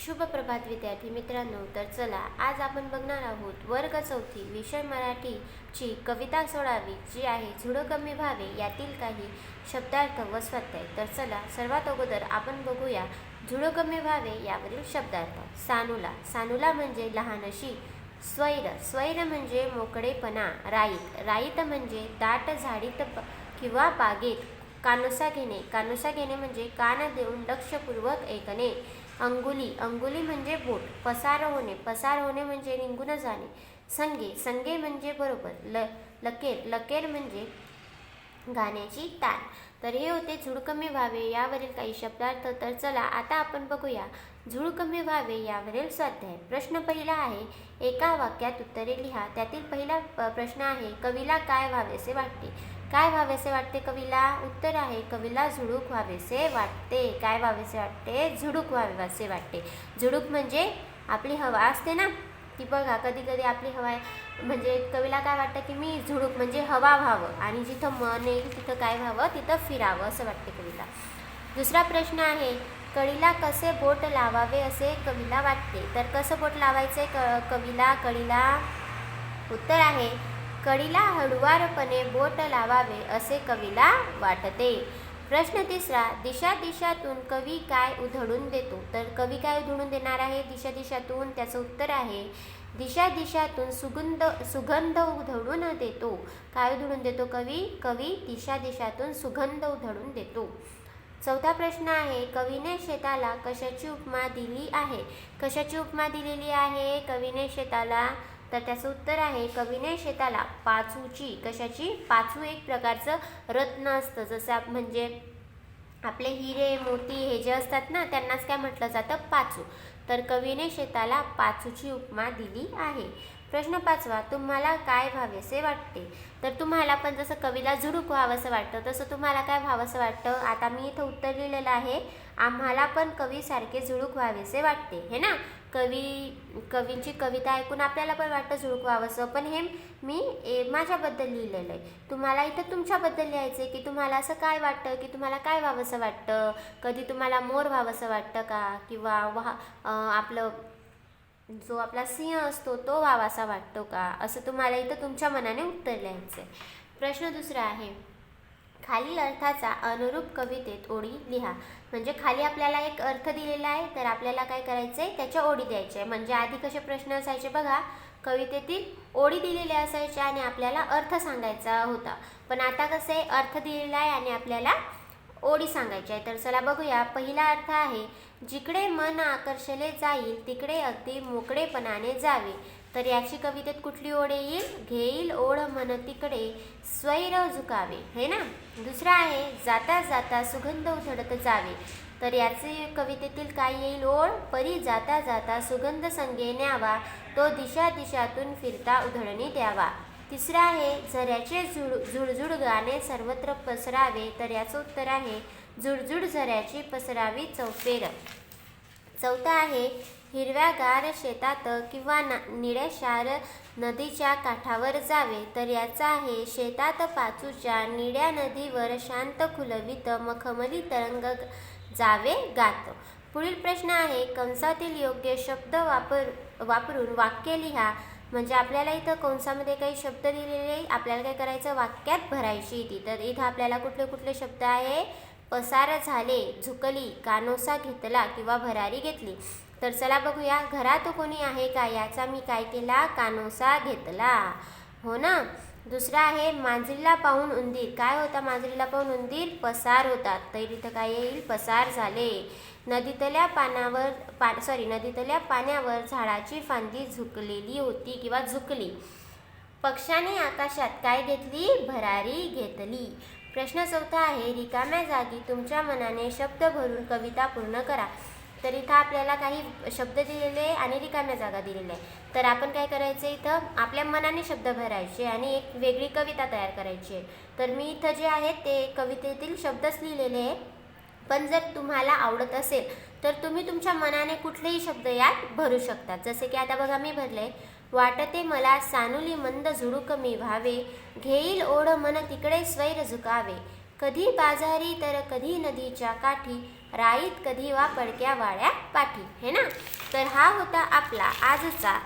शुभ प्रभात विद्यार्थी मित्रांनो. तर चला आज आपण बघणार आहोत वर्ग चौथी विषय मराठीची कविता सोडावी जी आहे झुडं कमी व्हावे यातील काही शब्दार्थ व स्वाध्याय. तर चला सर्वात अगोदर आपण बघूया झुडं कमी व्हावे यावरील शब्दार्थ. सानुला. सानुला म्हणजे लहान अशी. स्वैर. स्वैर म्हणजे मोकळेपणा. राईत. राईत म्हणजे दाट झाडीत किंवा बागेत. कानोसा घेणे. कानोसा घेणे म्हणजे कान देऊन लक्षपूर्वक ऐकणे. अंगुली. अंगुली म्हणजे बोट. पसार होणे. पसार होणे म्हणजे निघून जाणे. संगे. संगे म्हणजे बरोबर. लकेर. लकेर म्हणजे गाण्याची ताल. तर हे होते झुड कमी व्हावे यावरील काही शब्दार्थ. तर चला आता आपण बघूया झुड कमी व्हावे यावरील स्वाध्याय. प्रश्न पहिला आहे, एका वाक्यात उत्तरे लिहा. त्यातील पहिला प्रश्न आहे, कवीला काय व्हावेसे वाटते. काय व्हावेसे वाटते कवीला? उत्तर आहे, कवीला झुडूक व्हावेसे वाटते. काय व्हावेसे वाटते? झुडूक व्हावेसे वाटते. झुडूक म्हणजे आपली हवा असते ना, ती बघा कधी कधी आपली हवा म्हणजे कवीला काय वाटतं की मी झुडूक म्हणजे हवा व्हावं आणि जिथं मन येईल तिथं काय व्हावं, तिथं फिरावं असं वाटते कवीला. दुसरा प्रश्न आहे, कळीला कसे बोट लावावे असे कवीला वाटते. तर कसं बोट लावायचे कवीला कळीला? उत्तर आहे, कळीला हळुवारपणे बोट लावावे असे कवीला वाटते. प्रश्न तिसरा, दिशा दिशातून कवी काय उधळून देतो. तर कवी काय उधळून देणार आहे दिशा दिशातून? त्याचं उत्तर आहे, दिशा दिशातून सुगंध उधळून देतो. काय उधळून देतो कवी? कवी दिशा दिशातून सुगंध उधळून देतो. चौथा प्रश्न आहे, कवीने शेताला कशाची उपमा दिली आहे. कशाची उपमा दिलेली आहे कवीने शेताला? तर त्याचं उत्तर आहे, कवीने शेताला पाचूची. कशाची? पाचू एक प्रकारचं रत्न असतं, जसं म्हणजे आपले हिरे मोती हे जे असतात ना त्यांनाच काय म्हटलं जातं? पाचू. तर कवीने शेताला पाचूची उपमा दिली आहे. प्रश्न पाचवा, तुम्हाला काय व्हावेसे वाटते. तर तुम्हाला पण जसं कवीला झुडूक व्हावंसं वाटतं तसं तुम्हाला काय व्हावंसं वाटतं? आता मी इथं उत्तर लिहिलेलं आहे, आम्हाला पण कवीसारखे झुडूक व्हावेसे वाटते. हे ना, कवींची कविता ऐकून आपल्याला पण वाटतं झुडूक व्हावंसं, पण हे मी माझ्याबद्दल लिहिलेलं आहे. तुम्हाला इथं तुमच्याबद्दल लिहायचं आहे की तुम्हाला असं काय वाटतं की तुम्हाला काय व्हावंसं वाटतं. कधी तुम्हाला मोर व्हावंसं वाटतं का, किंवा आपलं जो आपला सिंह असतो तो व्हावासा वाटतो का, असं तुम्हाला इथं तुमच्या मनाने उत्तर लिहायचं आहे. प्रश्न दुसरा आहे, खालील अर्थाचा अनुरूप कवितेत ओळी लिहा. म्हणजे खाली आपल्याला एक अर्थ दिलेला आहे, तर आपल्याला काय करायचं आहे, त्याच्या ओळी द्यायच्या आहे. म्हणजे आधी कसे प्रश्न असायचे बघा, कवितेतील ओळी दिलेल्या असायच्या आणि आपल्याला अर्थ सांगायचा होता. पण आता कसं आहे, अर्थ दिलेला आहे आणि आपल्याला ओळी सांगायची आहे. तर चला बघूया. पहिला अर्थ आहे, जिकडे मन आकर्षले जाईल तिकडे अगदी मोकळेपणाने जावे. तर याची कवितेत कुठली ओळ येईल? घेईल ओढ मन तिकडे स्वैर झुकावे. हे ना. दुसरा आहे, जाता जाता सुगंध उधळत जावे. तर याची कवितेतील काय येईल ओळ? परी जाता जाता सुगंध संगे न्यावा, तो दिशा दिशातून फिरता उधळणी द्यावा. तिसरा आहे, झऱ्याचे झुळझुळ गाणे सर्वत्र पसरावे. तर याचं उत्तर आहे, झुळझुळ झऱ्याची पसरावी चौफेर. चौथा आहे, हिरव्यागार शेतात किंवा निळ्याशार नदीच्या काठावर जावे. तर याचा आहे, शेतात पाचूच्या निळ्या नदीवर शांत खुलवीत मखमली तरंग जावे गात. पुढील प्रश्न आहे, कंसातील योग्य शब्द वापरून वाक्य लिहा. म्हणजे आपल्याला इथं कंसामध्ये काही शब्द दिलेले आपल्याला काय करायचं, वाक्यात भरायची ती. तर इथं आपल्याला कुठले कुठले शब्द आहे? पसार झाले, झुकली, कानोसा घेतला किंवा भरारी घेतली. तर चला बघूया, घरात कोणी आहे का याचा मी काय केला? कानोसा घेतला. हो ना. दुसरा आहे, मांजरीला पाहून उंदीर. काय होता मांजरीला पाहून उंदीर? पसार होता. तर इथं काय येईल? पसार झाले. नदीतल्या पाण्यावर झाडाची फांदी झुकलेली होती किंवा झुकली. पक्षाने आकाशात काय घेतली? भरारी घेतली. प्रश्न चौथा आहे, रिकाम्या जागी तुमच्या मनाने शब्द भरून कविता पूर्ण करा. तर इथं आपल्याला काही शब्द दिलेले आणि रिकाम्या जागा दिलेल्या आहे. तर आपण काय करायचं, इथं आपल्या मनाने शब्द भरायचे आणि एक वेगळी कविता तयार करायची आहे. तर मी इथं जे आहे ते कवितेतील शब्दच लिहिलेले आहे. पण जर तुम्हाला आवडत असेल तर तुम्ही तुमच्या मनाने कुठलेही शब्द यात भरू शकतात. जसे की आता बघा मी भरले, वाटते मला सानुली मंद झुडूक मी व्हावे, घेईल ओढ मन तिकडे स्वैर झुकावे, कधी बाजारी तर कधी नदीच्या काठी, राईत कधी वा पडक्या वाळ्या पाठी, है ना. तर हा होता आपला आजचा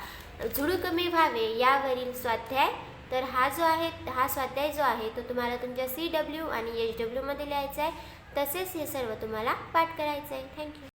झुडू कमी व्हावे यावरील स्वाध्याय. तर हा स्वाध्याय जो आहे तो तुम्हाला तुमच्या CW आणि HW मध्ये लिहायचा आहे. तसेच हे सर्व तुम्हाला पाठ करायचं आहे. थँक्यू.